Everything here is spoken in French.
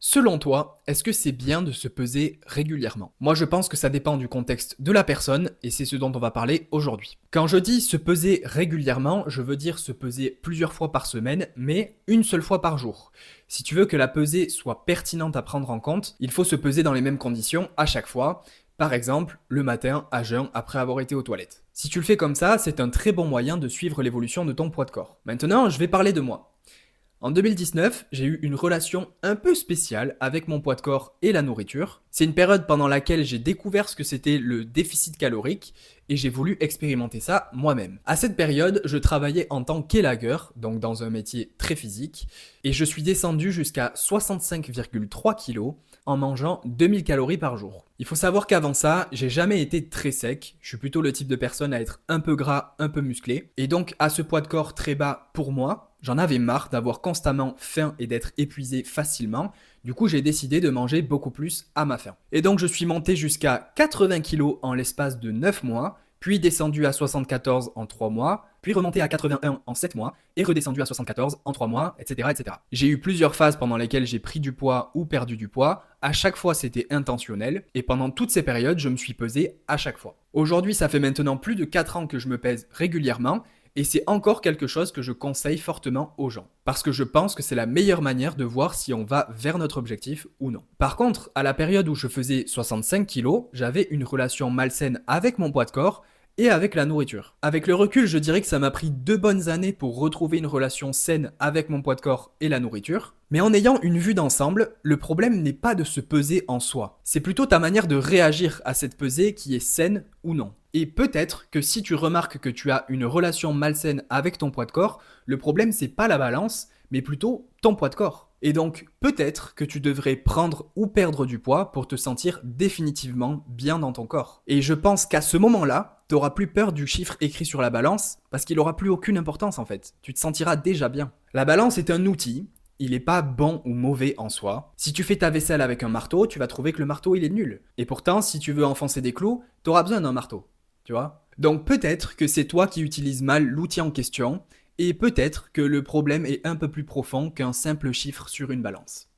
Selon toi, est-ce que c'est bien de se peser régulièrement? Moi, je pense que ça dépend du contexte de la personne et c'est ce dont on va parler aujourd'hui. Quand je dis se peser régulièrement, je veux dire se peser plusieurs fois par semaine, mais une seule fois par jour. Si tu veux que la pesée soit pertinente à prendre en compte, il faut se peser dans les mêmes conditions à chaque fois. Par exemple, le matin à jeun après avoir été aux toilettes. Si tu le fais comme ça, c'est un très bon moyen de suivre l'évolution de ton poids de corps. Maintenant, je vais parler de moi. En 2019, j'ai eu une relation un peu spéciale avec mon poids de corps et la nourriture. C'est une période pendant laquelle j'ai découvert ce que c'était le déficit calorique et j'ai voulu expérimenter ça moi-même. À cette période, je travaillais en tant qu'élagueur, donc dans un métier très physique, et je suis descendu jusqu'à 65,3 kg en mangeant 2000 calories par jour. Il faut savoir qu'avant ça, j'ai jamais été très sec, je suis plutôt le type de personne à être un peu gras, un peu musclé, et donc à ce poids de corps très bas pour moi, j'en avais marre d'avoir constamment faim et d'être épuisé facilement. Du coup, j'ai décidé de manger beaucoup plus à ma faim. Et donc, je suis monté jusqu'à 80 kilos en l'espace de 9 mois, puis descendu à 74 en 3 mois, puis remonté à 81 en 7 mois, et redescendu à 74 en 3 mois, etc., etc. J'ai eu plusieurs phases pendant lesquelles j'ai pris du poids ou perdu du poids. À chaque fois, c'était intentionnel, et pendant toutes ces périodes, je me suis pesé à chaque fois. Aujourd'hui, ça fait maintenant plus de 4 ans que je me pèse régulièrement, et c'est encore quelque chose que je conseille fortement aux gens. Parce que je pense que c'est la meilleure manière de voir si on va vers notre objectif ou non. Par contre, à la période où je faisais 65 kilos, j'avais une relation malsaine avec mon poids de corps et avec la nourriture. Avec le recul, je dirais que ça m'a pris 2 bonnes années pour retrouver une relation saine avec mon poids de corps et la nourriture. Mais en ayant une vue d'ensemble, le problème n'est pas de se peser en soi. C'est plutôt ta manière de réagir à cette pesée qui est saine ou non. Et peut-être que si tu remarques que tu as une relation malsaine avec ton poids de corps, le problème c'est pas la balance, mais plutôt ton poids de corps. Et donc peut-être que tu devrais prendre ou perdre du poids pour te sentir définitivement bien dans ton corps. Et je pense qu'à ce moment-là, tu n'auras plus peur du chiffre écrit sur la balance parce qu'il n'aura plus aucune importance en fait. Tu te sentiras déjà bien. La balance est un outil. Il n'est pas bon ou mauvais en soi. Si tu fais ta vaisselle avec un marteau, tu vas trouver que le marteau il est nul. Et pourtant, si tu veux enfoncer des clous, tu auras besoin d'un marteau. Tu vois? Donc peut-être que c'est toi qui utilises mal l'outil en question, et peut-être que le problème est un peu plus profond qu'un simple chiffre sur une balance.